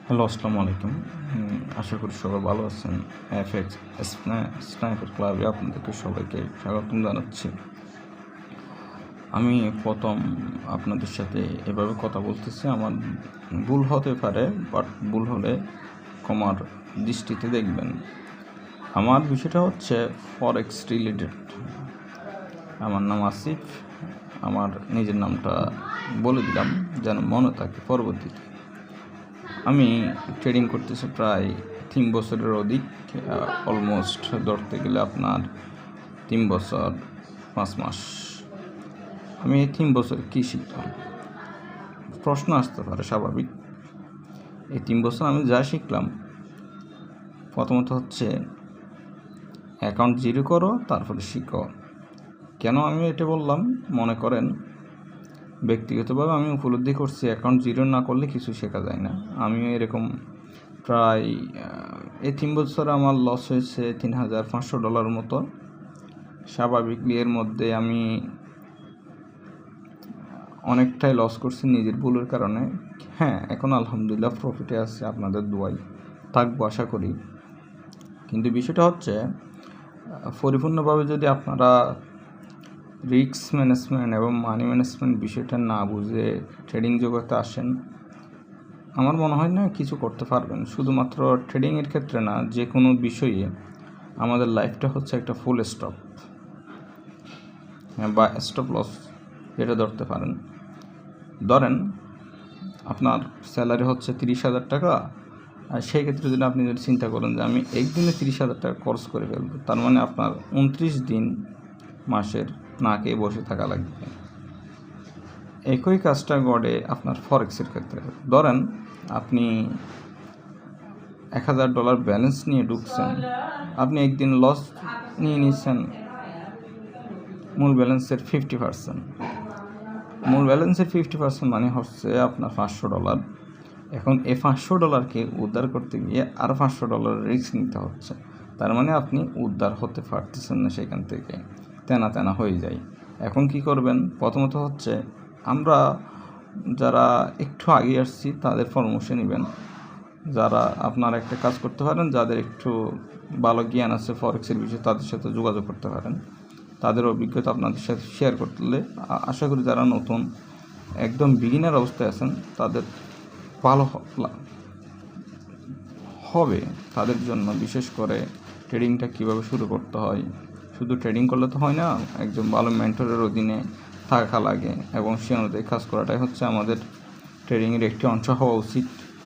Hello, আসসালামু আলাইকুম। আশা করি সবাই ভালো আছেন। এফএক্স স্নাইপার ক্লাবে আপনাদেরকে সবাইকে স্বাগতম জানাচ্ছি। আমি প্রথম আপনাদের সাথে এভাবে কথা বলতেছি। আমার ভুল হতে পারে, বাট ভুল হলে ক্ষমার দৃষ্টিতে দেখবেন। আমার বিষয়টা হচ্ছে ফরেক্স রিলেটেড। আমার নাম আসিফ। আমার নিজের নামটা বলে দিলাম যেন মনে থাকে পরবর্তীতে। আমি ট্রেডিং করতেছি প্রায় 3 বছরের অধিক, অলমোস্ট ধরতে গেলে আপনার 3 বছর 5 মাস। আমি এই 3 বছর কী শিখলাম? প্রশ্ন আসতে পারে, স্বাভাবিক। এই 3 বছর আমি যা শিখলাম, প্রথমত হচ্ছে অ্যাকাউন্ট জিরো করো, তারপরে শিখো। কেন আমি এটা বললাম? মনে করেন ব্যক্তিগতভাবে আমি উপলব্ধি করছি অ্যাকাউন্ট জিরো না করলে কিছু শেখা যায় না। আমিও এরকম প্রায় এই 3 বছরে আমার লস হয়েছে $3,500 মতো। স্বাভাবিকলি এর মধ্যে আমি অনেকটাই লস করছি নিজের ভুলের কারণে। হ্যাঁ, এখন আলহামদুলিল্লাহ প্রফিটে আছে, আপনাদের দোয়াই থাকবো আশা করি। কিন্তু বিষয়টা হচ্ছে পরিপূর্ণভাবে যদি আপনারা রিস্ক ম্যানেজমেন্ট এবং মানি ম্যানেজমেন্ট বিষয়টা না বুঝে ট্রেডিং জগতে আসেন, আমার মনে হয় না কিছু করতে পারবেন। শুধুমাত্র ট্রেডিংয়ের ক্ষেত্রে না, যে কোনো বিষয়ে আমাদের লাইফটা হচ্ছে একটা ফুল স্টপ বা স্টপ লস, এটা ধরতে পারেন। ধরেন আপনার স্যালারি হচ্ছে 30,000 টাকা, আর সেই ক্ষেত্রে যদি আপনি চিন্তা করেন যে আমি একদিনে 30,000 টাকা খরচ করে ফেলবো, তার মানে আপনার 29 দিন মাসের না খেয়ে বসে থাকা লাগবে। একই কাজটা ঘটে আপনার ফরেক্সের ক্ষেত্রে। ধরেন আপনি $1,000 ব্যালেন্স নিয়ে ঢুকছেন, আপনি একদিন লস নিয়ে নিচ্ছেন মূল ব্যালেন্সের 50%। মূল ব্যালেন্সের 50% মানে হচ্ছে আপনার $500। এখন এই $500কে উদ্ধার করতে গিয়ে আরও $500 রিস্ক নিতে হচ্ছে। তার মানে আপনি উদ্ধার হতে পারতেছেন না, সেখান থেকে তেনা হয়ে যায়। এখন কি করবেন? প্রথমত হচ্ছে আমরা যারা একটু আগে আসছি তাদের পরামর্শ নেবেন। যারা আপনার একটা কাজ করতে পারেন, যাদের একটু ভালো জ্ঞান আছে ফরেক্সের বিষয়ে, তাদের সাথে যোগাযোগ করতে পারেন। তাদের অভিজ্ঞতা আপনাদের সাথে শেয়ার করলে আশা করি যারা নতুন একদম বিগিনার অবস্থায় আছেন তাদের ভালো হবে। তাদের জন্য বিশেষ করে ট্রেডিংটা কীভাবে শুরু করতে হয়, শুধু ট্রেডিং করলে তো হয় না, একজন ভালো মেন্টরের অধীনে থাকা লাগে এবং সে অনুযায়ী কাজ করাটাই হচ্ছে আমাদের ট্রেডিংয়ের একটি অংশ হওয়া উচিত।